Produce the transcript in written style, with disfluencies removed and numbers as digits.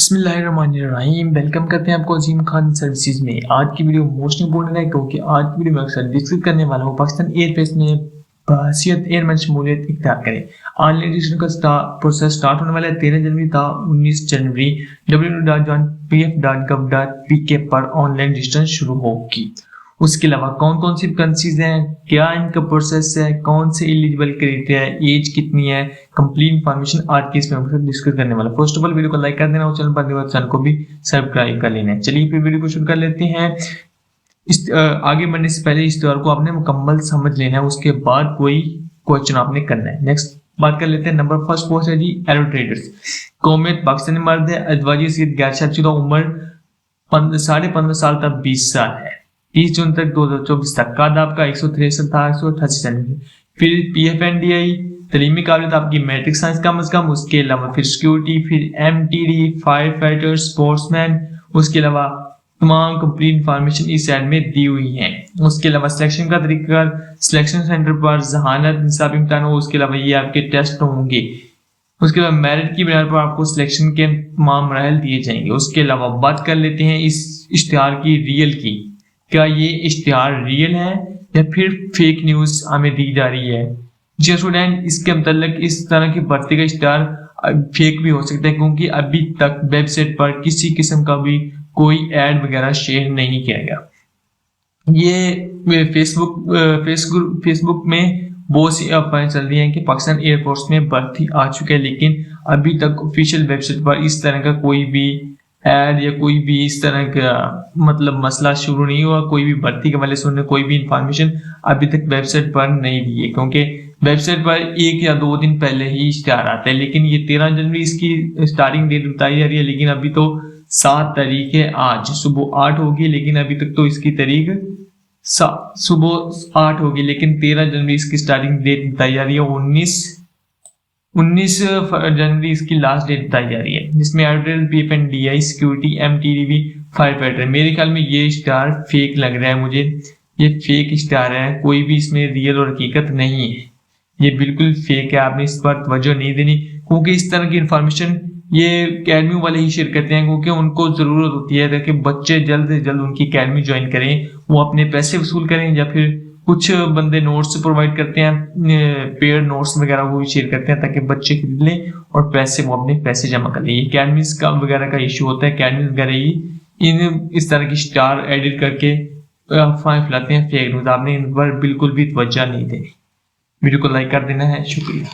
बिस्मिल्लाहिर्रहमानिर्रहीम। वेलकम करते हैं आपको अजीम खान सर्विसेज में। आज की वीडियो मोस्ट इंपोर्टेंट है क्योंकि आज की वीडियो में अक्सर डिस्कस करने वाला हूँ पाकिस्तान एयरफोर्स में बहसियत एयरमैन शमूलियत इख्तियार करें। ऑनलाइन रजिस्ट्रेशन का प्रोसेस स्टार्ट होने वाला है 13 जनवरी था 19 जनवरी www.pf.gov.pk पर ऑनलाइन रजिस्ट्रेशन शुरू होगी। उसके अलावा कौन कौन सी वैकेंसीज हैं, क्या इनका प्रोसेस है, कौन से एलिजिबल क्राइटेरिया है, एज कितनी है, कंप्लीट इंफॉर्मेशन आज की इस वीडियो में डिस्कस करने वाला। फर्स्ट ऑफ ऑल वीडियो को लाइक कर देना और चैनल पर चैनल को भी सब्सक्राइब कर लेना है। चलिए फिर वीडियो को शुरू कर लेते हैं। आगे बढ़ने से पहले इस दौर को आपने मुकम्मल समझ लेना है, उसके बाद कोई क्वेश्चन आपने करना है। नेक्स्ट बात कर लेते हैं। नंबर फर्स्ट पोस्ट है जी एरो ट्रेडर्स। कौमियत पाकिस्तानी मर्द है, अजवाजी हैसियत गैर शादीशुदा, उम्र 15.5 साल तक 20 साल है। 30 जून तक 2024 तक कद आपका 163 था 188 सेंटीमीटर। फिर PFNDI तलीमी काबिलियत आपकी मैट्रिक साइंस कम से कम, उसके अलावा फिर सिक्योरिटी, फिर MTD, फायर फाइटर, स्पोर्ट्समैन, उसके अलावा तमाम कंप्लीट इंफॉर्मेशन इस साइड में दी हुई है। उसके अलावा सिलेक्शन का तरीका सिलेक्शन सेंटर पर जहानत इंसाफ इम्तिहान हो, उसके अलावा ये आपके टेस्ट होंगे। उसके बाद मेरिट की बिना पर आपको सिलेक्शन के तमाम मराहल दिए जाएंगे। उसके अलावा बात कर लेते हैं इस इश्तिहार की रियल की। क्या ये इश्तिहार रियल है या फिर फेक न्यूज हमें दी जा रही है? जी स्टूडेंट, इसके मतलब इस तरह की भर्ती का इश्तिहार फेक भी हो सकता है क्योंकि अभी तक वेबसाइट पर किसी किस्म का भी कोई ऐड वगैरह शेयर नहीं किया गया। ये फेसबुक में बहुत सी अफवाहें चल रही हैं कि पाकिस्तान एयरफोर्स में भर्ती आ चुके हैं, लेकिन अभी तक ऑफिशियल वेबसाइट पर इस तरह का कोई भी ऐड या कोई भी इस तरह का मतलब मसला शुरू नहीं हुआ। कोई भी भर्ती के वाले सुनने कोई भी इंफॉर्मेशन अभी तक वेबसाइट पर नहीं दी है क्योंकि वेबसाइट पर 1 या 2 दिन पहले ही इश्तिहार आता है। लेकिन ये 13 जनवरी इसकी स्टार्टिंग डेट बताई जा रही है, लेकिन अभी तो 7 तारीख है, आज सुबह 8 होगी, लेकिन अभी तक तो इसकी तारीख सुबह 8 होगी, लेकिन 13 जनवरी इसकी स्टार्टिंग डेट बताई जा रही है। 19 जनवरी इसकी लास्ट डेट बताई जा रही है, जिसमें Airtel, PFNDI, security, MTD, fire fighter. मेरे ख्याल में ये इश्तिहार फेक लग रहा है मुझे। ये फेक इश्तिहार है, कोई भी इसमें रियल और हकीकत नहीं है। ये बिल्कुल फेक है, आपने इस पर तवज्जो नहीं देनी क्योंकि इस तरह की इंफॉर्मेशन ये अकेडमी वाले ही शेयर करते हैं क्योंकि उनको जरूरत होती है ताकि बच्चे जल्द से जल्द उनकी अकेडमी ज्वाइन करें, वो अपने पैसे वसूल करें, या फिर कुछ बंदे नोट्स प्रोवाइड करते हैं, पेड नोट्स वगैरह वो भी शेयर करते हैं ताकि बच्चे खरीद लें और पैसे वो अपने पैसे जमा कर लें। अकेडमीज का वगैरह का इशू होता है, अकेडमी वगैरह ही इन इस तरह की स्टार एडिट करके अफवाहें फैलाते हैं, फेक न्यूज। आपने इन पर बिल्कुल भी तवज्जो नहीं देनी। वीडियो को लाइक कर देना है। शुक्रिया।